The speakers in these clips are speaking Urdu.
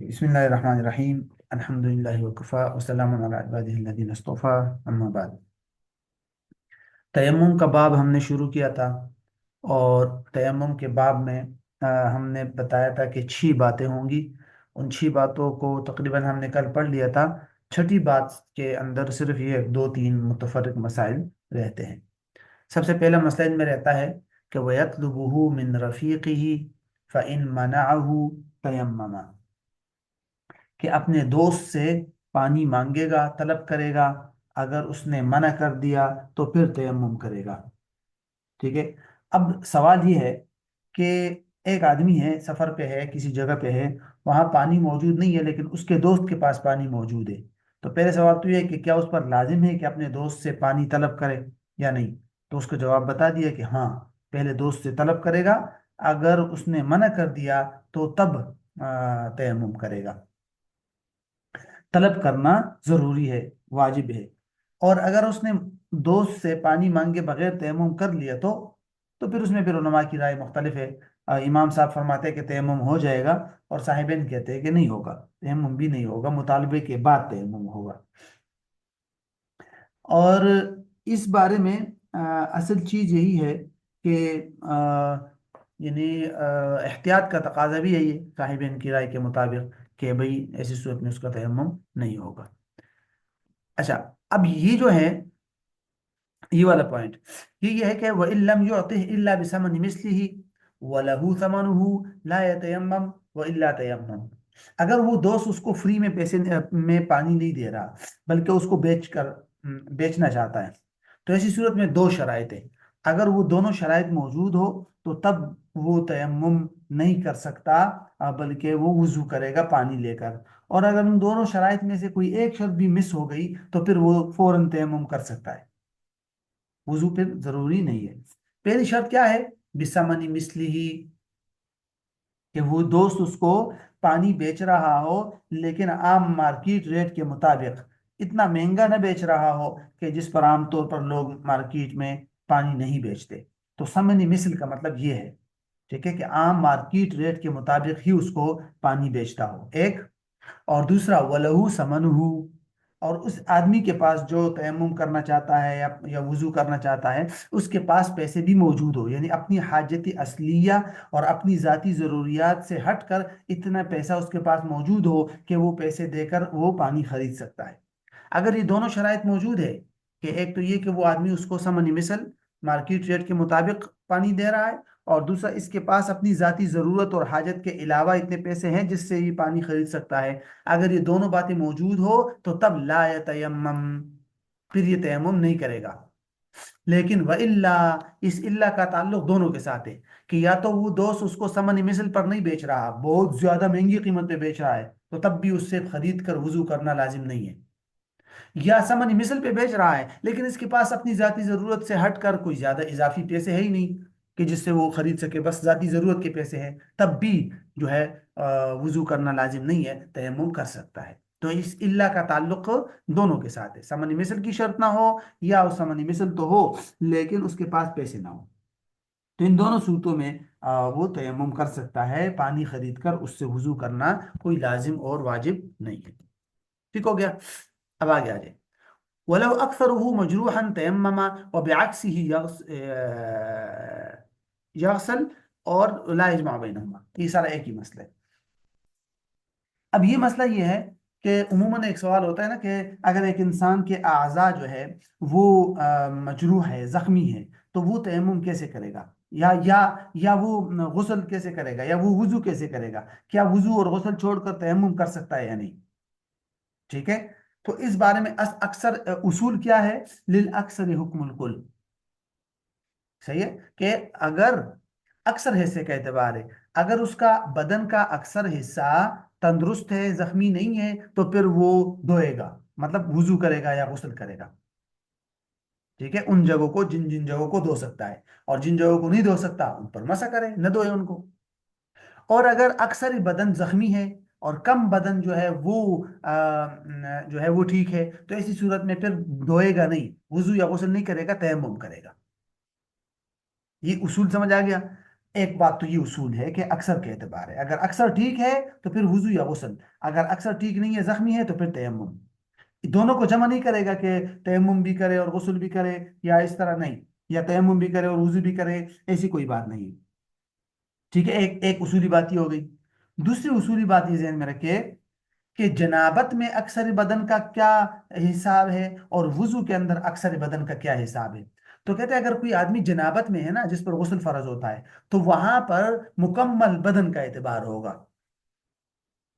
بسم الله الرحمن الرحیم الحمد للہ وکفا وسلام علی عبادہ الذین اصطفیٰ اما بعد۔ تیمم کا باب ہم نے شروع کیا تھا، اور تیمم کے باب میں ہم نے بتایا تھا کہ 6 باتیں ہوں گی۔ ان 6 باتوں کو تقریباً ہم نے کل پڑھ لیا تھا۔ چھٹی بات کے اندر صرف یہ 2 3 متفرق مسائل رہتے ہیں۔ سب سے پہلا مسئلہ ان میں رہتا ہے کہ وَيَطْلُبُهُ مِنْ رَفِيقِهِ فَإِنْ مَنَعَهُ تَيَمَّمَ، کہ اپنے دوست سے پانی مانگے گا، طلب کرے گا، اگر اس نے منع کر دیا تو پھر تیمم کرے گا۔ ٹھیک ہے۔ اب سوال یہ ہے کہ ایک آدمی ہے، سفر پہ ہے، کسی جگہ پہ ہے، وہاں پانی موجود نہیں ہے لیکن اس کے دوست کے پاس پانی موجود ہے۔ تو پہلے سوال تو یہ ہے کہ کیا اس پر لازم ہے کہ اپنے دوست سے پانی طلب کرے یا نہیں؟ تو اس کو جواب بتا دیا کہ ہاں، پہلے دوست سے طلب کرے گا، اگر اس نے منع کر دیا تو تب تیمم کرے گا۔ طلب کرنا ضروری ہے، واجب ہے۔ اور اگر اس نے دوست سے پانی مانگے بغیر تیمم کر لیا تو پھر اس میں پھر علماء کی رائے مختلف ہے۔ امام صاحب فرماتے ہیں کہ تیمم ہو جائے گا، اور صاحبین کہتے ہیں کہ نہیں ہوگا، تیمم بھی نہیں ہوگا، مطالبے کے بعد تیمم ہوگا۔ اور اس بارے میں اصل چیز یہی ہے کہ یعنی احتیاط کا تقاضا بھی یہی ہے صاحبین کی رائے کے مطابق، کہ بھئی ایسی صورت میں اس کا تیمم نہیں ہوگا۔ اچھا، اب یہ جو ہے، یہ والا پوائنٹ یہ ہے کہ وَإِن لَمْ يُعْطِهْ إِلَّا بِثَمَنِ مِثْلِهِ وَلَهُ ثَمَنُهُ لَا يَتَيَمَّمْ وَإِلَّا تَيَمَّمْ۔ اگر وہ دوست اس کو فری میں پیسے میں پانی نہیں دے رہا، بلکہ اس کو بیچنا چاہتا ہے، تو ایسی صورت میں 2 شرائط ہیں۔ اگر وہ دونوں شرائط موجود ہو تو تب وہ تیمم نہیں کر سکتا، بلکہ وہ وضو کرے گا پانی لے کر۔ اور اگر ان دونوں شرائط میں سے کوئی ایک شرط بھی مس ہو گئی تو پھر وہ فوراً تیمم کر سکتا ہے، وضو پھر ضروری نہیں ہے۔ پہلی شرط کیا ہے؟ بسمنی مثلی، کہ وہ دوست اس کو پانی بیچ رہا ہو لیکن عام مارکیٹ ریٹ کے مطابق، اتنا مہنگا نہ بیچ رہا ہو کہ جس پر عام طور پر لوگ مارکیٹ میں پانی نہیں بیچتے۔ تو سمنی مثل کا مطلب یہ ہے، ٹھیک ہے، کہ عام مارکیٹ ریٹ کے مطابق ہی اس کو پانی بیچتا ہو، ایک۔ اور دوسرا وَلَهُ ثَمَنُهُ، اور اس آدمی کے پاس جو تیمم کرنا چاہتا ہے یا وضو کرنا چاہتا ہے، اس کے پاس پیسے بھی موجود ہو، یعنی اپنی حاجت اصلیہ اور اپنی ذاتی ضروریات سے ہٹ کر اتنا پیسہ اس کے پاس موجود ہو کہ وہ پیسے دے کر وہ پانی خرید سکتا ہے۔ اگر یہ دونوں شرائط موجود ہے، کہ ایک تو یہ کہ وہ آدمی اس کو ثمن مثل مارکیٹ ریٹ کے مطابق پانی دے رہا ہے، اور دوسرا اس کے پاس اپنی ذاتی ضرورت اور حاجت کے علاوہ اتنے پیسے ہیں جس سے یہ پانی خرید سکتا ہے، اگر یہ دونوں باتیں موجود ہو تو تب لا یتیمم، پھر یہ تیمم نہیں کرے گا۔ لیکن وَإِلَّا، اس اللہ کا تعلق دونوں کے ساتھ ہے، کہ یا تو وہ دوست اس کو ثمن مثل پر نہیں بیچ رہا، بہت زیادہ مہنگی قیمت پہ بیچ رہا ہے، تو تب بھی اس سے خرید کر وضو کرنا لازم نہیں ہے۔ یا ثمن مثل پہ بیچ رہا ہے لیکن اس کے پاس اپنی ذاتی ضرورت سے ہٹ کر کوئی زیادہ اضافی پیسے ہے ہی نہیں کہ جس سے وہ خرید سکے، بس ذاتی ضرورت کے پیسے ہیں، تب بھی جو ہے وضو کرنا لازم نہیں ہے، تیمم کر سکتا ہے۔ تو اس اللہ کا تعلق دونوں کے ساتھ ہے، ثمن مثل کی شرط نہ ہو یا ثمن مثل تو ہو لیکن اس کے پاس پیسے نہ ہو، تو ان دونوں صورتوں میں وہ تیمم کر سکتا ہے، پانی خرید کر اس سے وضو کرنا کوئی لازم اور واجب نہیں ہے۔ ٹھیک ہو گیا؟ اب آگے آ جائے، ولو أكثره مجروحا تيمم وبعكسه يغسل، اور لا يجمع بينهما، یہ سارا ایک ہی مسئلہ ہے۔ اب یہ مسئلہ یہ ہے کہ عموماً ایک سوال ہوتا ہے نا کہ اگر ایک انسان کے اعضاء جو ہے وہ مجروح ہے، زخمی ہے، تو وہ تیمم کیسے کرے گا؟ یا وہ غسل کیسے کرے گا، یا وہ وضو کیسے کرے گا؟ کیا وضو اور غسل چھوڑ کر تیمم کر سکتا ہے یا نہیں؟ ٹھیک ہے، تو اس بارے میں اکثر اصول کیا ہے؟ للاکثر حکم الکل، صحیح ہے، کہ اگر اکثر حصے کا اعتبار ہے، اگر اس کا بدن کا اکثر حصہ تندرست ہے، زخمی نہیں ہے، تو پھر وہ دھوئے گا، مطلب وضو کرے گا یا غسل کرے گا، ٹھیک ہے، ان جگہوں کو جن جن جگہوں کو دھو سکتا ہے، اور جن جگہوں کو نہیں دھو سکتا ان پر مسح کرے، نہ دھوئے ان کو۔ اور اگر اکثر بدن زخمی ہے اور کم بدن جو ہے وہ جو ہے وہ ٹھیک ہے، تو ایسی صورت میں پھر دھوئے گا نہیں، وضو یا غسل نہیں کرے گا، تیمم کرے گا۔ یہ اصول سمجھ آ گیا؟ ایک بات تو یہ اصول ہے کہ اکثر کے اعتبار ہے، اگر اکثر ٹھیک ہے تو پھر وضو یا غسل، اگر اکثر ٹھیک نہیں ہے، زخمی ہے، تو پھر تیمم۔ دونوں کو جمع نہیں کرے گا کہ تیمم بھی کرے اور غسل بھی کرے، یا اس طرح نہیں، یا تیمم بھی کرے اور وضو بھی کرے، ایسی کوئی بات نہیں۔ ٹھیک ہے، ایک ایک اصولی بات یہ ہو گئی۔ دوسری اصولی بات یہ ذہن میں رکھے کہ جنابت میں اکثر بدن کا کیا حساب ہے، اور وضو کے اندر اکثر بدن کا کیا حساب ہے۔ تو کہتے ہیں اگر کوئی آدمی جنابت میں ہے نا، جس پر غسل فرض ہوتا ہے، تو وہاں پر مکمل بدن کا اعتبار ہوگا۔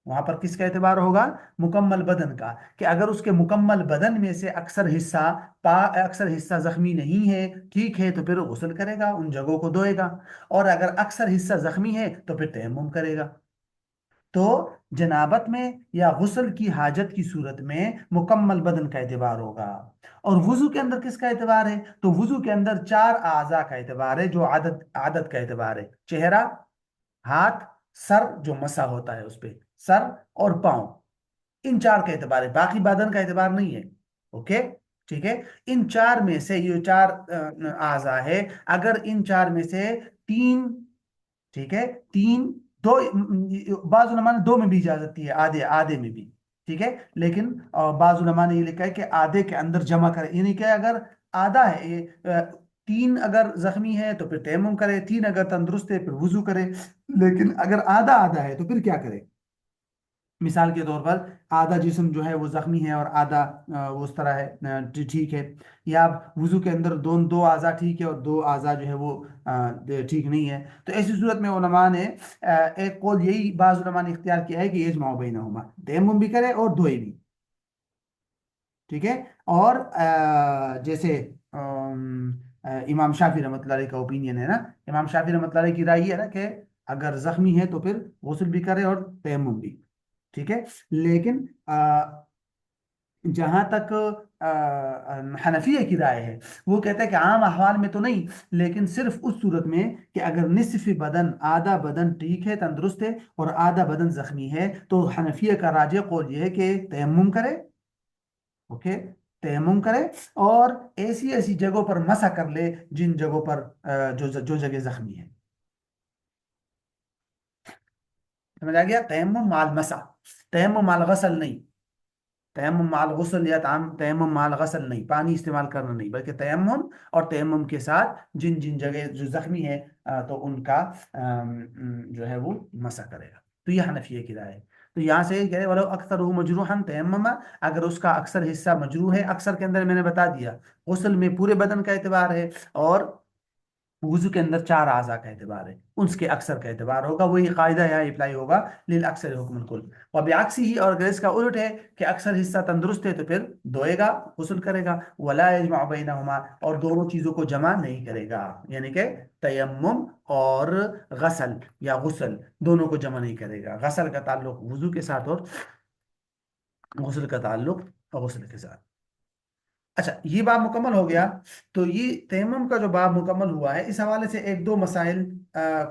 وہاں پر کس کا اعتبار ہوگا؟ مکمل بدن کا، کہ اگر اس کے مکمل بدن میں سے اکثر حصہ زخمی نہیں ہے، ٹھیک ہے، تو پھر وہ غسل کرے گا، ان جگہوں کو دھوئے گا، اور اگر اکثر حصہ زخمی ہے تو پھر تیمم کرے گا۔ تو جنابت میں یا غسل کی حاجت کی صورت میں مکمل بدن کا اعتبار ہوگا۔ اور وضو کے اندر کس کا اعتبار ہے؟ تو وضو کے اندر چار اعضاء کا اعتبار ہے، جو عدد کا اعتبار ہے: چہرہ، ہاتھ، سر، جو مسا ہوتا ہے اس پہ، سر اور پاؤں، ان چار کا اعتبار ہے، باقی بدن کا اعتبار نہیں ہے۔ اوکے، ٹھیک ہے، ان چار میں سے یہ چار اعضاء ہے، اگر ان چار میں سے تین، ٹھیک ہے، تین، دو، بعض علماء نے دو میں بھی اجازت دی ہے، آدھے آدھے میں بھی، ٹھیک ہے، لیکن بعض علماء نے یہ لکھا ہے کہ آدھے کے اندر جمع کرے، یعنی کہ اگر آدھا ہے تین اگر زخمی ہے تو پھر تیمم کرے، تین اگر تندرست ہے پھر وضو کرے، لیکن اگر آدھا آدھا ہے تو پھر کیا کرے؟ مثال کے طور پر آدھا جسم جو ہے وہ زخمی ہے اور آدھا وہ اس طرح ہے ٹھیک ہے، یا وضو کے اندر دو اعضاء ٹھیک ہے اور دو اعضاء جو ہے وہ ٹھیک نہیں ہے، تو ایسی صورت میں علماء نے ایک قول یہی بعض علماء نے اختیار کیا ہے کہ یجمع بینہما، تیمم بھی کرے اور دھوئے بھی، ٹھیک ہے۔ اور جیسے امام شافی رحمۃ اللہ علیہ کا اوپینین ہے نا، امام شافی رحمۃ اللہ علیہ کی رائے یہ ہے نا کہ اگر زخمی ہے تو پھر غسل بھی کرے اور تیمم بھی، ٹھیک ہے، لیکن جہاں تک حنفیہ کی رائے ہے، وہ کہتا ہے کہ عام احوال میں تو نہیں، لیکن صرف اس صورت میں کہ اگر نصف بدن، آدھا بدن ٹھیک ہے، تندرست ہے، اور آدھا بدن زخمی ہے، تو حنفیہ کا راجح قول یہ ہے کہ تیمم کرے، اوکے، تیمم کرے، اور ایسی ایسی جگہوں پر مسح کر لے جن جگہوں پر جو جگہ زخمی ہے۔ سمجھ آ گیا؟ تیمم مع المسح، تیمم مع الغسل نہیں، تیمم مع الغسل یا تیمم مع الغسل نہیں، پانی استعمال کرنا نہیں، بلکہ تیمم، اور تیمم کے ساتھ جن جن جگہ جو زخمی ہے تو ان کا جو ہے وہ مسح کرے گا۔ تو یہ حنفیہ کی رائے ہے۔ تو یہاں سے کہہ رہے ولو اکثر مجروحا تیمم، اگر اس کا اکثر حصہ مجروح ہے، اکثر کے اندر میں نے بتا دیا غسل میں پورے بدن کا اعتبار ہے، اور وضو کے اندر چار اعضاء کا اعتبار ہے، اس کے اکثر کا اعتبار ہوگا، وہی قاعدہ یہاں اپلائی ہوگا للاکثر حکم الکل۔ اور بعکسی ہی، اور اگر اس کا الٹ ہے کہ اکثر حصہ تندرست ہے تو پھر دھوئے گا، غسل کرے گا، ولا یجمع بینہما، اور دونوں چیزوں کو جمع نہیں کرے گا، یعنی کہ تیمم اور غسل یا غسل دونوں کو جمع نہیں کرے گا، غسل کا تعلق وضو کے ساتھ اور غسل کا تعلق غسل کے ساتھ۔ اچھا، یہ باب مکمل ہو گیا۔ تو یہ تیمم کا جو باب مکمل ہوا ہے، اس حوالے سے ایک دو مسائل،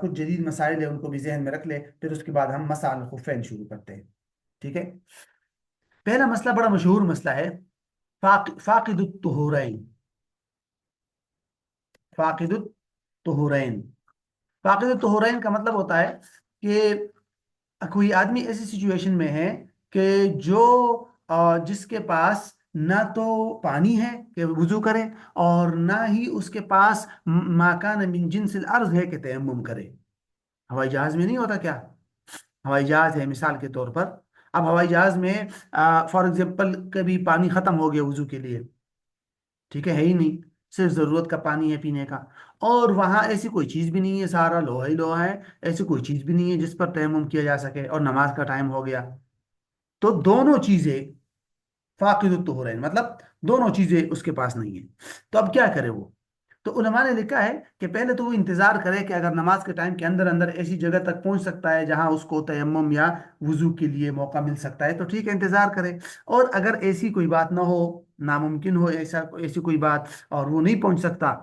کچھ جدید مسائل ہیں، ان کو بھی ذہن میں رکھ لے، پھر اس کے بعد ہم مسائل الخفین شروع کرتے ہیں، ٹھیک ہے۔ پہلا مسئلہ بڑا مشہور مسئلہ ہے، فاقد الطہورین، فاقد الطہورین۔ فاقد الطہورین کا مطلب ہوتا ہے کہ کوئی آدمی ایسی سچویشن میں ہے کہ جو جس کے پاس نہ تو پانی ہے کہ وضو کرے، اور نہ ہی اس کے پاس ما کان من جنس الارض ہے کہ تیمم کرے۔ ہوائی جہاز میں نہیں ہوتا کیا؟ ہوائی جہاز ہے مثال کے طور پر، اب ہوائی جہاز میں فار ایگزامپل کبھی پانی ختم ہو گیا وضو کے لیے، ٹھیک ہے ہی نہیں، صرف ضرورت کا پانی ہے پینے کا، اور وہاں ایسی کوئی چیز بھی نہیں ہے، سارا لوہا ہی لوہا ہے، ایسی کوئی چیز بھی نہیں ہے جس پر تیمم کیا جا سکے، اور نماز کا ٹائم ہو گیا، تو دونوں چیزیں فاقد الطہورین، مطلب دونوں چیزیں اس کے پاس نہیں ہیں، تو اب کیا کرے وہ؟ تو علماء نے لکھا ہے کہ پہلے تو وہ انتظار کرے کہ اگر نماز کے ٹائم کے اندر اندر ایسی جگہ تک پہنچ سکتا ہے جہاں اس کو تیمم یا وضو کے لیے موقع مل سکتا ہے تو ٹھیک ہے، انتظار کرے، اور اگر ایسی کوئی بات نہ ہو، ناممکن ہو ایسی کوئی بات، اور وہ نہیں پہنچ سکتا،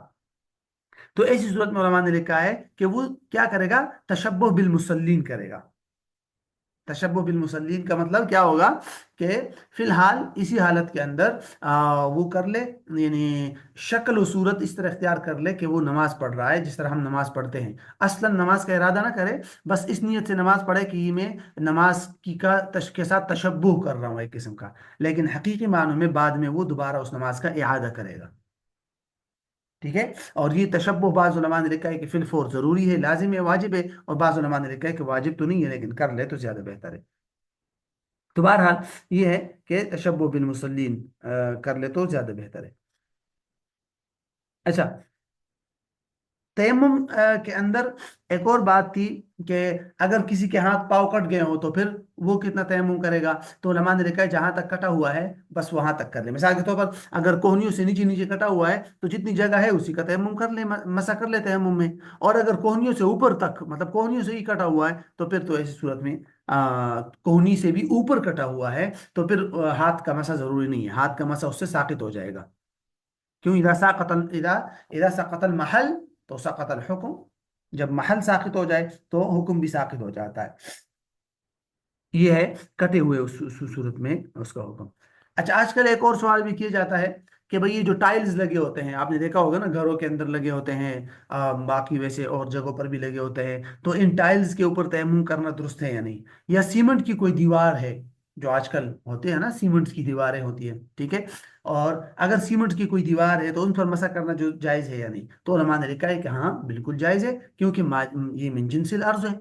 تو ایسی صورت میں علماء نے لکھا ہے کہ وہ کیا کرے گا؟ تشبہ بالمصلین کرے گا، تشبہ بالمصلین کا مطلب کیا ہوگا کہ فی الحال اسی حالت کے اندر وہ کر لے، یعنی شکل و صورت اس طرح اختیار کر لے کہ وہ نماز پڑھ رہا ہے جس طرح ہم نماز پڑھتے ہیں، اصلا نماز کا ارادہ نہ کرے، بس اس نیت سے نماز پڑھے کہ یہ میں نماز کی کے ساتھ تشبہ کر رہا ہوں ایک قسم کا، لیکن حقیقی معنوں میں بعد میں وہ دوبارہ اس نماز کا اعادہ کرے گا. ٹھیک ہے. اور یہ تشبہ بعض علماء نے لکھا ہے کہ فی الفور ضروری ہے، لازم ہے، واجب ہے، اور بعض علماء نے لکھا ہے کہ واجب تو نہیں ہے لیکن کر لے تو زیادہ بہتر ہے. تو بہرحال یہ ہے کہ تشبہ بالمصلین کر لے تو زیادہ بہتر ہے. اچھا، تیمم کے اندر ایک اور بات تھی کہ اگر کسی کے ہاتھ پاؤں کٹ گئے ہوں تو پھر وہ کتنا تیمم کرے گا؟ تو علماء نے لکھا ہے جہاں تک کٹا ہوا ہے بس وہاں تک کر لے. مثال کے طور پر اگر کوہنیوں سے نیچے نیچے کٹا ہوا ہے تو جتنی جگہ ہے اسی کا تیمم کر لے، مسح کر لے تیمم میں. اور اگر کوہنیوں سے اوپر تک، مطلب کوہنیوں سے ہی کٹا ہوا ہے، تو پھر تو ایسی صورت میں کوہنی سے بھی اوپر کٹا ہوا ہے تو پھر ہاتھ کا مسح ضروری نہیں ہے، ہاتھ کا مسح اس سے ساقط ہو جائے گا. کیوں؟ اذا سقط المحل تو سقط الحکم. جب محل ساقط ہو جائے تو حکم بھی ساقط ہو جاتا ہے. یہ ہے کٹے ہوئے اس صورت میں اس کا حکم. اچھا، آج کل ایک اور سوال بھی کیا جاتا ہے کہ بھئی یہ جو ٹائلز لگے ہوتے ہیں، آپ نے دیکھا ہوگا نا گھروں کے اندر لگے ہوتے ہیں، باقی ویسے اور جگہوں پر بھی لگے ہوتے ہیں، تو ان ٹائلز کے اوپر تیمم کرنا درست ہے یا نہیں؟ یا سیمنٹ کی کوئی دیوار ہے، جو آج کل ہوتے ہیں نا سیمنٹ کی دیواریں ہوتی ہیں، ٹھیک ہے، اور اگر سیمنٹ کی کوئی دیوار ہے تو ان پر مسح کرنا جو جائز ہے یا نہیں؟ تو علماء نے لکھا ہے کہ ہاں بالکل جائز ہے، کیونکہ یہ من جنس الارض ہے.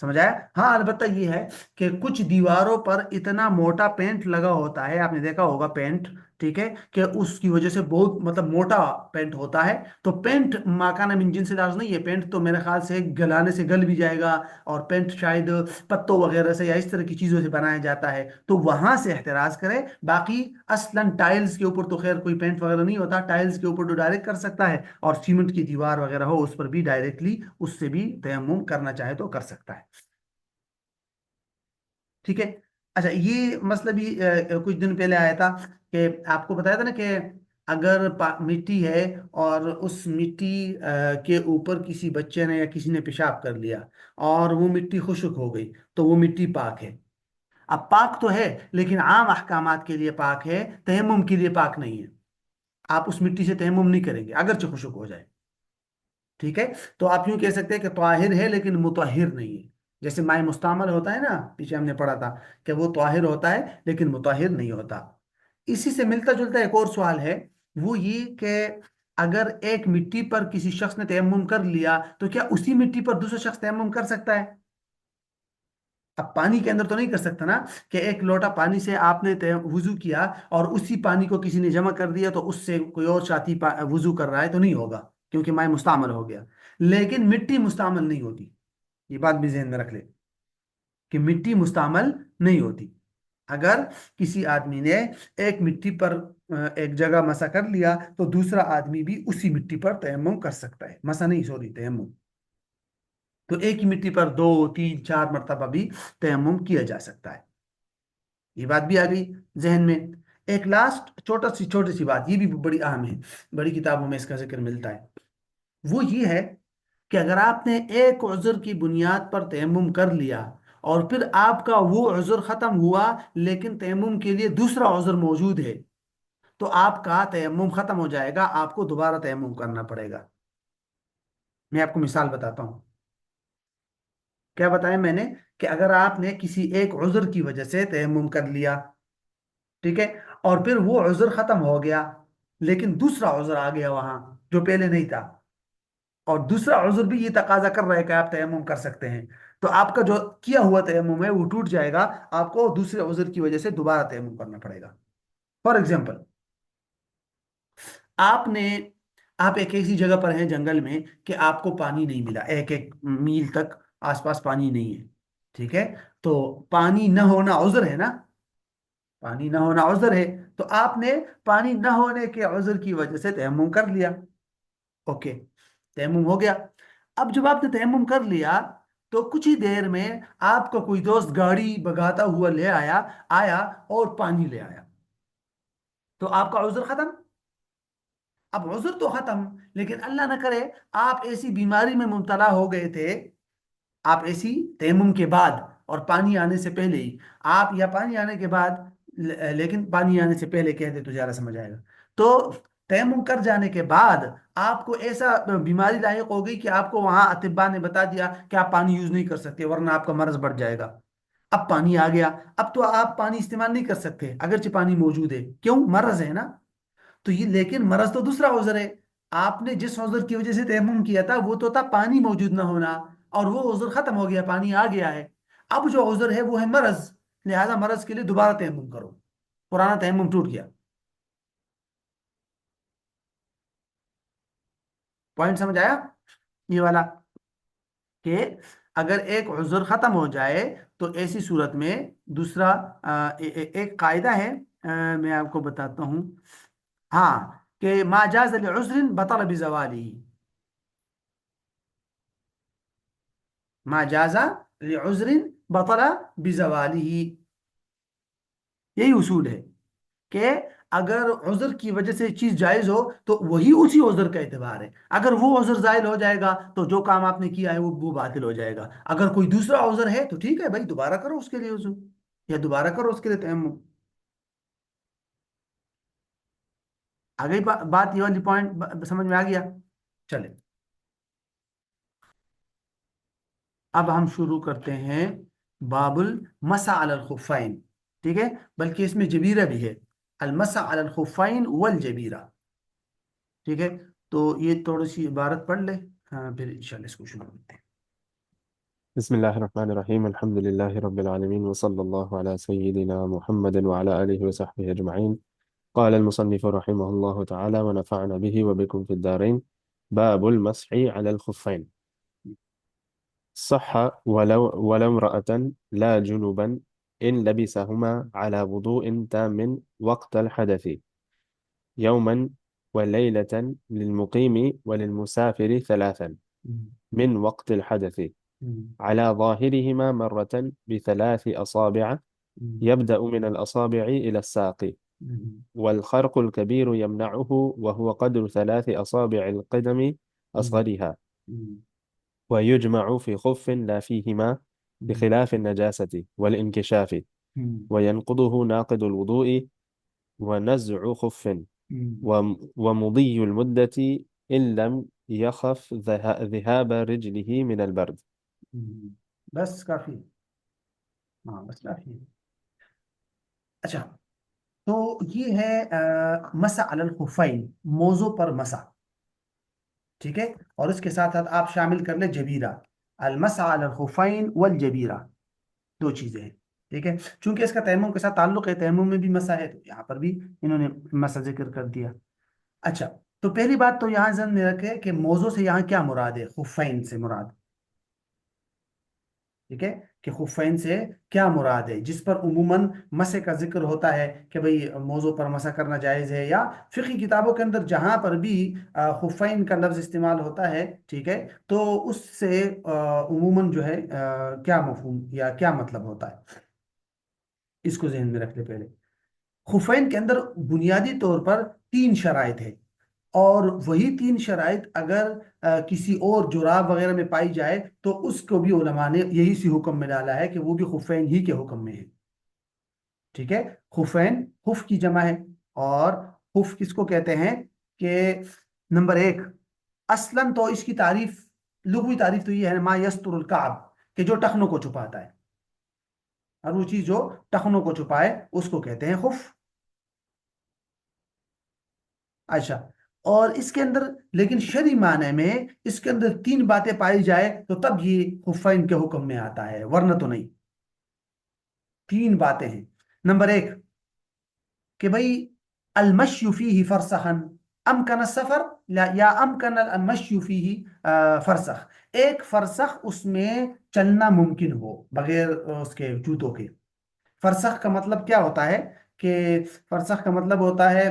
سمجھ آیا؟ ہاں البتہ یہ ہے کہ کچھ دیواروں پر اتنا موٹا پینٹ لگا ہوتا ہے، آپ نے دیکھا ہوگا پینٹ، ٹھیک ہے، کہ اس کی وجہ سے بہت مطلب موٹا پینٹ ہوتا ہے، تو پینٹ ماکانہ من جنس الارض نہیں ہے، پینٹ تو میرے خیال سے گلانے سے گل بھی جائے گا، اور پینٹ شاید پتوں وغیرہ سے یا اس طرح کی چیزوں سے بنایا جاتا ہے، تو وہاں سے احتراز کرے. باقی اصلا ٹائلز کے اوپر تو خیر کوئی پینٹ وغیرہ نہیں ہوتا، ٹائلز کے اوپر تو ڈائریکٹ کر سکتا ہے، اور سیمنٹ کی دیوار وغیرہ ہو اس پر بھی ڈائریکٹلی اس سے بھی تیمم کرنا چاہے تو کر سکتا ہے. ٹھیک ہے. اچھا، یہ مسئلہ بھی کچھ دن پہلے آیا تھا کہ آپ کو بتایا تھا نا کہ اگر مٹی ہے اور اس مٹی کے اوپر کسی بچے نے یا کسی نے پیشاب کر لیا اور وہ مٹی خشک ہو گئی تو وہ مٹی پاک ہے. اب پاک تو ہے لیکن عام احکامات کے لیے پاک ہے، تیمم کے لیے پاک نہیں ہے. آپ اس مٹی سے تیمم نہیں کریں گے اگرچہ خشک ہو جائے. ٹھیک ہے. تو آپ یوں کہہ سکتے ہیں کہ طاہر ہے لیکن مطہر نہیں ہے. جیسے مائع مستعمل ہوتا ہے نا، پیچھے ہم نے پڑھا تھا کہ وہ طاہر ہوتا ہے لیکن مطہر نہیں ہوتا. اسی سے ملتا جلتا ایک اور سوال ہے، وہ یہ کہ اگر ایک مٹی پر کسی شخص نے تیمم کر لیا تو کیا اسی مٹی پر دوسرا شخص تیمم کر سکتا ہے؟ اب پانی کے اندر تو نہیں کر سکتا نا، کہ ایک لوٹا پانی سے آپ نے وضو کیا اور اسی پانی کو کسی نے جمع کر دیا تو اس سے کوئی اور ساتھی وضو کر رہا ہے تو نہیں ہوگا، کیونکہ مائع مستعمل ہو گیا. لیکن مٹی مستعمل نہیں ہوتی، یہ بات بھی ذہن میں رکھ لے کہ مٹی مستعمل نہیں ہوتی. اگر کسی آدمی نے ایک مٹی پر ایک جگہ مسح کر لیا تو دوسرا آدمی بھی اسی مٹی پر تیمم کر سکتا ہے، مسح نہیں، سوری، تیمم. تو ایک ہی مٹی پر دو تین چار مرتبہ بھی تیمم کیا جا سکتا ہے. یہ بات بھی آ گئی ذہن میں. ایک لاسٹ چھوٹی سی بات، یہ بھی بڑی اہم ہے، بڑی کتابوں میں اس کا ذکر ملتا ہے. وہ یہ ہے کہ اگر آپ نے ایک عذر کی بنیاد پر تیمم کر لیا اور پھر آپ کا وہ عذر ختم ہوا لیکن تیمم کے لیے دوسرا عذر موجود ہے، تو آپ کا تیمم ختم ہو جائے گا، آپ کو دوبارہ تیمم کرنا پڑے گا. میں آپ کو مثال بتاتا ہوں. کیا بتایا میں نے؟ کہ اگر آپ نے کسی ایک عذر کی وجہ سے تیمم کر لیا، ٹھیک ہے، اور پھر وہ عذر ختم ہو گیا لیکن دوسرا عذر آ گیا وہاں جو پہلے نہیں تھا، اور دوسرا عذر بھی یہ تقاضا کر رہا ہے کہ آپ تیمم کر سکتے ہیں، تو آپ کا جو کیا ہوا تیمم ہے وہ ٹوٹ جائے گا، آپ کو دوسرے عذر کی وجہ سے دوبارہ تیمم کرنا پڑے گا. فار ایگزامپل، آپ نے آپ ایک ایسی جگہ پر ہیں جنگل میں کہ آپ کو پانی نہیں ملا، ایک ایک میل تک آس پاس پانی نہیں ہے، ٹھیک ہے. تو پانی نہ ہونا عذر ہے نا، پانی نہ ہونا عذر ہے، تو آپ نے پانی نہ ہونے کے عذر کی وجہ سے تیمم کر لیا. اوکے، تیمم ہو گیا. اب جب آپ نے تیمم کر لیا تو کچھ ہی دیر میں آپ کا کوئی دوست گاڑی بگاتا ہوا لے آیا آیا اور پانی لے آیا، تو آپ کا عذر ختم. اب عذر تو ختم، لیکن اللہ نہ کرے آپ ایسی بیماری میں مبتلا ہو گئے تھے، آپ ایسی تیمم کے بعد اور پانی آنے سے پہلے ہی آپ، یا پانی آنے کے بعد لیکن پانی آنے سے پہلے کہہ دے تو زیادہ سمجھ آئے گا. تو تیمم کر جانے کے بعد آپ کو ایسا بیماری لاحق ہو گئی کہ آپ کو وہاں اطباء نے بتا دیا کہ آپ پانی یوز نہیں کر سکتے ورنہ آپ کا مرض بڑھ جائے گا. اب پانی آ گیا، اب تو آپ پانی استعمال نہیں کر سکتے اگرچہ پانی موجود ہے، کیوں؟ مرض ہے نا. تو یہ لیکن مرض تو دوسرا عذر ہے. آپ نے جس عذر کی وجہ سے تیمم کیا تھا وہ تو تھا پانی موجود نہ ہونا، اور وہ عذر ختم ہو گیا، پانی آ گیا ہے. اب جو عذر ہے وہ ہے مرض، لہذا مرض کے لیے دوبارہ تیمم کرو، پرانا تیمم ٹوٹ گیا. پوائنٹ سمجھ آیا یہ والا؟ کہ اگر ایک عذر ختم ہو جائے تو ایسی صورت میں دوسرا ایک قاعدہ ہے، میں آپ کو بتاتا ہوں. ہاں، کہ ما جاز لعذر بطل بزواله. ما جاز لعذر بطل بزواله، یہی اصول ہے کہ اگر عذر کی وجہ سے چیز جائز ہو تو وہی اسی عذر کا اعتبار ہے. اگر وہ عذر زائل ہو جائے گا تو جو کام آپ نے کیا ہے وہ باطل ہو جائے گا. اگر کوئی دوسرا عذر ہے تو ٹھیک ہے بھائی، دوبارہ کرو اس کے لیے وضو، یا دوبارہ کرو اس کے لیے تیمم. آگے بات یہ والی پوائنٹ سمجھ میں آ گیا؟ چلے اب ہم شروع کرتے ہیں باب المسح علی الخفین. ٹھیک ہے، بلکہ اس میں جبیرہ بھی ہے، المسح علی الخفین والجبیرہ. ٹھیک ہے، تو یہ تھوڑی سی عبارت پڑھ لے، ہاں پھر انشاءاللہ اس کو شروع کرتے ہیں. بسم الله الرحمن الرحيم الحمد لله رب العالمين وصلى الله على سيدنا محمد وعلى آله وصحبه أجمعين. قال المصنف رحمه الله تعالى ونفعنا به وبكم في الدارين. باب المسح على الخفين. صح ولو امرأة لا جنبا إن لبسهما على وضوء تام وقت الحدث يوما وليلة للمقيم وللمسافر ثلاثا من وقت الحدث على ظاهرهما مرة بثلاث أصابع يبدأ من الأصابع إلى الساق، والخرق الكبير يمنعه وهو قدر ثلاث أصابع القدم أصغرها، ويجمع في خف لا فيهما بخلاف النجاسة والانكشاف، وينقضه ناقض الوضوء ونزع خف، ومضي المدة إن لم يخف ذهاب رجله من البرد. بس کافی، ہاں بس کافی ہے. اچھا، تو یہ ہے مسح علی الخفین، موزوں پر مسح. ٹھیک ہے، اور اس کے ساتھ ساتھ آپ شامل کر لیں جبیرہ، المسح علی الخفین والجبیرہ، دو چیزیں ہیں. ٹھیک ہے، چونکہ اس کا تیمم کے ساتھ تعلق ہے، تیمم میں بھی مسح ہے تو یہاں پر بھی انہوں نے مسح ذکر کر دیا. اچھا، تو پہلی بات تو یہاں ذہن میں رکھے کہ موضوع سے یہاں کیا مراد ہے، خفین سے مراد. ٹھیک ہے، کہ خفین سے کیا مراد ہے، جس پر عموماً مسح کا ذکر ہوتا ہے کہ بھئی موضوع پر مسح کرنا جائز ہے، یا فقہی کتابوں کے اندر جہاں پر بھی خفین کا لفظ استعمال ہوتا ہے، ٹھیک ہے، تو اس سے عموماً جو ہے کیا مفہوم یا کیا مطلب ہوتا ہے، اس کو ذہن میں رکھ لے پہلے. خفین کے اندر بنیادی طور پر تین شرائط ہے، اور وہی تین شرائط اگر کسی اور جراب وغیرہ میں پائی جائے تو اس کو بھی علماء نے یہی سی حکم میں ڈالا ہے کہ وہ بھی خفین ہی کے حکم میں ہے. ٹھیک ہے، خفین خف کی جمع ہے، اور خف کس کو کہتے ہیں کہ نمبر ایک، اصلاً تو اس کی تعریف، لغوی تعریف تو یہ ہے ما یستر الکعب، کہ جو ٹخنوں کو چھپاتا ہے، اور وہ چیز جو ٹخنوں کو چھپائے اس کو کہتے ہیں خف. اچھا، اور اس کے اندر لیکن شرعی معنی میں اس کے اندر تین باتیں پائی جائے تو تب یہ خفین کے حکم میں آتا ہے، ورنہ تو نہیں. تین باتیں ہیں. نمبر ایک کہ بھئی المشی فیہ فرسخا امکن السفر، یا امکن المشی فیہ فرسخ، ایک فرسخ اس میں چلنا ممکن ہو بغیر اس کے جوتوں کے. فرسخ کا مطلب کیا ہوتا ہے کہ فرسخ کا مطلب ہوتا ہے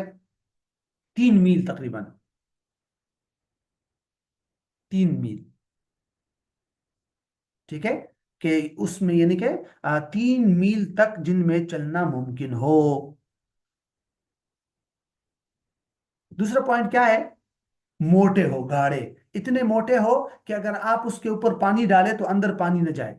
3 میل تقریباً، 3 میل. ٹھیک ہے، کہ اس میں یعنی کہ 3 میل تک جن میں چلنا ممکن ہو. دوسرا پوائنٹ کیا ہے، موٹے ہو، گاڑے، اتنے موٹے ہو کہ اگر آپ اس کے اوپر پانی ڈالے تو اندر پانی نہ جائے.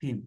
3,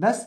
10।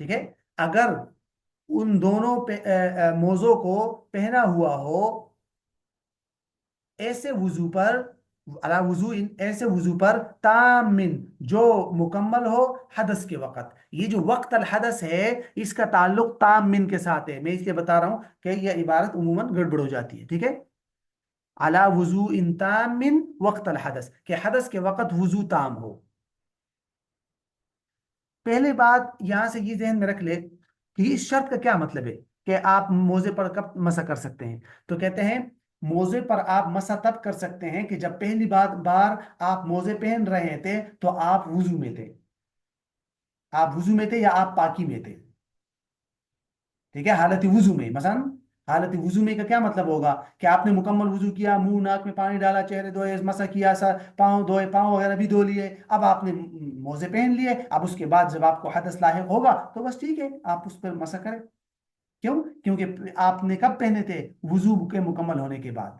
ٹھیک ہے، اگر ان دونوں موزوں کو پہنا ہوا ہو ایسے وضو پر، علا وضو ایسے وضو پر تامن جو مکمل ہو حدث کے وقت. یہ جو وقت الحدث ہے اس کا تعلق تامن کے ساتھ ہے. میں اس لیے بتا رہا ہوں کہ یہ عبارت عموماً گڑبڑ ہو جاتی ہے. ٹھیک ہے، علا وضو تامن وقت الحدث، کہ حدث کے وقت وضو تام ہو. پہلے بات یہاں سے یہ ذہن میں رکھ لے کہ اس شرط کا کیا مطلب ہے کہ آپ موزے پر کب مسح کر سکتے ہیں. تو کہتے ہیں موزے پر آپ مسح تب کر سکتے ہیں کہ جب پہلی بار آپ موزے پہن رہے تھے تو آپ وضو میں تھے. آپ وضو میں تھے یا آپ پاکی میں تھے. ٹھیک ہے، حالت وضو میں، مثلا حالت وضو میں کا کیا مطلب ہوگا کہ آپ نے مکمل وضو کیا، منہ ناک میں پانی ڈالا، چہرے دھوئے، مسح کیا، سر پاؤں دھوئے، پاؤں وغیرہ بھی دھو لیے، اب آپ نے موزے پہن لیے. اب اس کے بعد جب آپ کو حدث لاحق ہوگا تو بس ٹھیک ہے، آپ اس پر مسح کریں. کیوں؟ کیونکہ آپ نے کب پہنے تھے؟ وضو کے مکمل ہونے کے بعد.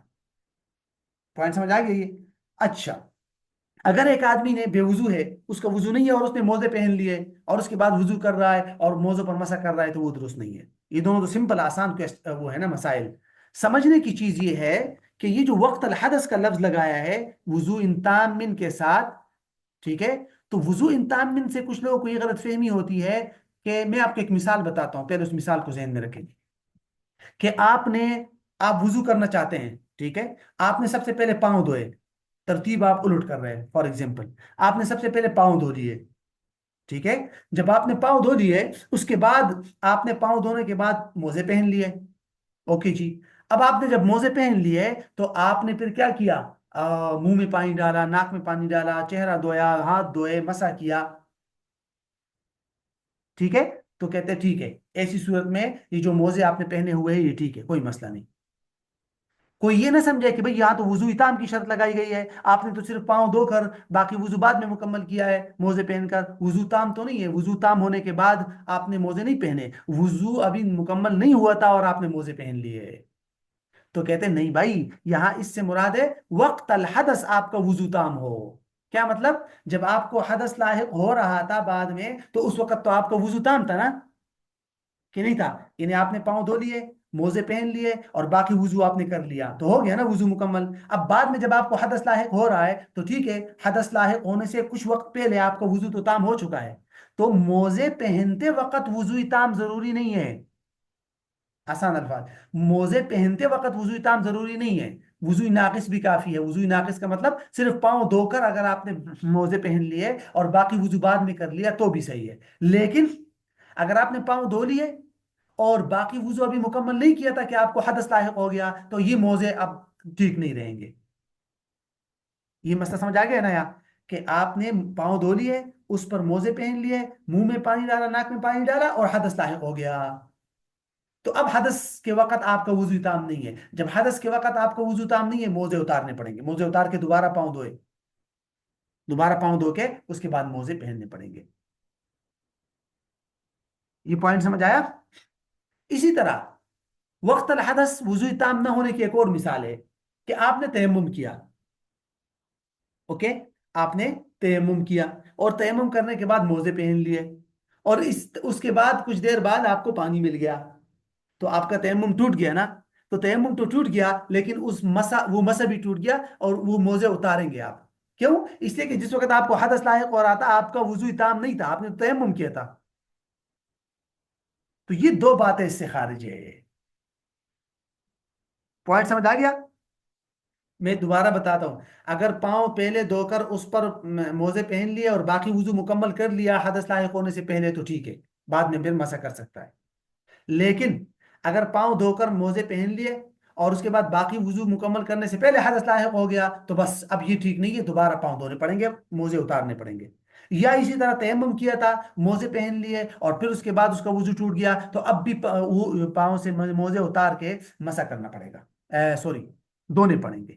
پوائنٹ سمجھ آ گیا یہ؟ اچھا، اگر ایک آدمی نے بے وضو ہے، اس کا وضو نہیں ہے اور اس نے موزے پہن لیے اور اس کے بعد وضو کر رہا ہے اور موزوں پر مسح کر رہا ہے تو وہ درست نہیں ہے. یہ دونوں تو سمپل آسان وہ ہے نا مسائل. سمجھنے کی چیز یہ ہے کہ یہ جو وقت الحدث کا لفظ لگایا ہے وضو ان تام کے ساتھ، ٹھیک ہے، تو وضو ان تام سے کچھ لوگوں کو یہ غلط فہمی ہوتی ہے کہ میں آپ کو ایک مثال بتاتا ہوں، پہلے اس مثال کو ذہن میں رکھیں کہ آپ وضو کرنا چاہتے ہیں. ٹھیک ہے، آپ نے سب سے پہلے پاؤں دھوئے، ترتیب آپ الٹ کر رہے ہیں. فار ایگزامپل آپ نے سب سے پہلے پاؤں دھو لیے. ٹھیک ہے، جب آپ نے پاؤں دھو لیے اس کے بعد آپ نے پاؤں دھونے کے بعد موزے پہن لیے. اوکے جی، اب آپ نے جب موزے پہن لیے تو آپ نے پھر کیا کیا؟ منہ میں پانی ڈالا، ناک میں پانی ڈالا، چہرہ دھویا، ہاتھ دھوئے، مسح کیا. ٹھیک ہے، تو کہتے ہیں ٹھیک ہے، ایسی صورت میں یہ جو موزے آپ نے پہنے ہوئے ہیں یہ ٹھیک ہے، کوئی مسئلہ نہیں. کوئی یہ نہ سمجھے کہ بھئی یہاں تو وضو اتام کی شرط لگائی گئی ہے، آپ نے تو صرف پاؤں دھو کر باقی وضو بعد میں مکمل کیا ہے موزے پہن کر. وضو تام تو نہیں ہے، وضو تام ہونے کے بعد آپ نے موزے نہیں پہنے، وضو ابھی مکمل نہیں ہوا تھا اور آپ نے موزے پہن لیے. تو کہتے ہیں نہیں بھائی، یہاں اس سے مراد ہے وقت الحدث آپ کا وضو تام ہو. کیا مطلب؟ جب آپ کو حدث لاحق ہو رہا تھا بعد میں تو اس وقت تو آپ کا وضو تام تھا نا، کہ نہیں تھا؟ یعنی آپ نے پاؤں دھو لیے، موزے پہن لیے اور باقی وضو آپ نے کر لیا تو ہو گیا نا وضو مکمل. اب بعد میں جب آپ کو حدث لاحق ہو رہا ہے تو ٹھیک ہے، حدث لاحق ہونے سے کچھ وقت پہلے آپ کا وضو تو تام ہو چکا ہے. تو موزے پہنتے وقت وضو تام ضروری نہیں ہے. آسان الفاظ، موزے پہنتے وقت وضو تام ضروری نہیں ہے، وضو ناقص بھی کافی ہے. وضو ناقص کا مطلب صرف پاؤں دھو کر اگر آپ نے موزے پہن لیے اور باقی وضو بعد میں کر لیا تو بھی صحیح ہے. لیکن اگر آپ نے پاؤں دھو لیے اور باقی وضو ابھی مکمل نہیں کیا تھا کہ آپ کو حدث لاحق ہو گیا تو یہ موزے اب ٹھیک نہیں رہیں گے. یہ مسئلہ سمجھ آ گیا نا یار، کہ آپ نے پاؤں دھو لیے، اس پر موزے پہن لیے، منہ میں پانی ڈالا، ناک میں پانی ڈالا اور حدث لاحق ہو گیا. تو اب حدث کے وقت آپ کا وضو تام نہیں ہے. جب حدث کے وقت آپ کا وضو تام نہیں ہے موزے اتارنے پڑیں گے. موزے اتار کے دوبارہ پاؤں دھوئے، دوبارہ پاؤں دھو کے اس کے بعد موزے پہننے پڑیں گے. یہ پوائنٹ سمجھ آیا؟ اسی طرح وقت الحدث وضو تام نہ ہونے کی ایک اور مثال ہے کہ آپ نے تیمم کیا. اوکے، آپ نے تیمم کیا اور تیمم کرنے کے بعد موزے پہن لیے اور اس کے بعد کچھ دیر بعد آپ کو پانی مل گیا تو آپ کا تیمم ٹوٹ گیا نا. تو تیمم تو ٹوٹ گیا لیکن وہ مسح بھی ٹوٹ گیا اور وہ موزے اتاریں گے آپ. کیوں؟ اس لیے کہ جس وقت آپ کو حدث لاحق ہو رہا تھا آپ کا وضو تام نہیں تھا، آپ نے تیمم کیا تھا. تو یہ دو باتیں اس سے خارج ہے. پوائنٹ سمجھ آ گیا؟ میں دوبارہ بتاتا ہوں، اگر پاؤں پہلے دھو کر اس پر موزے پہن لیے اور باقی وضو مکمل کر لیا حدث لاحق ہونے سے پہلے تو ٹھیک ہے، بعد میں پھر مسح کر سکتا ہے. لیکن اگر پاؤں دھو کر موزے پہن لیے اور اس کے بعد باقی وضو مکمل کرنے سے پہلے حدث لاحق ہو گیا تو بس اب یہ ٹھیک نہیں ہے، دوبارہ پاؤں دھونے پڑیں گے، موزے اتارنے پڑیں گے. یا اسی طرح تیمم کیا تھا، موزے پہن لیے اور پھر اس کے بعد اس کا وضو ٹوٹ گیا تو اب بھی پاؤں سے موزے اتار کے مسح کرنا پڑے گا، سوری دھونے پڑیں گے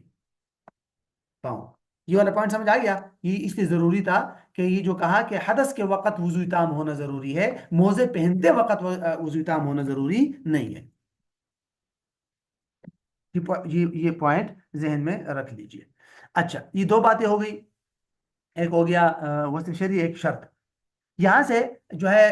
پاؤں. یہ والا پوائنٹ سمجھ آ گیا؟ یہ اس لیے ضروری تھا کہ یہ جو کہا کہ حدث کے وقت وضو تام ہونا ضروری ہے، موزے پہنتے وقت وضو تام ہونا ضروری نہیں ہے. یہ پوائنٹ ذہن میں رکھ لیجئے. اچھا، یہ دو باتیں ہو گئی. ایک ہو گیا وصف شرعی، ایک شرط. یہاں سے جو ہے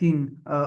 3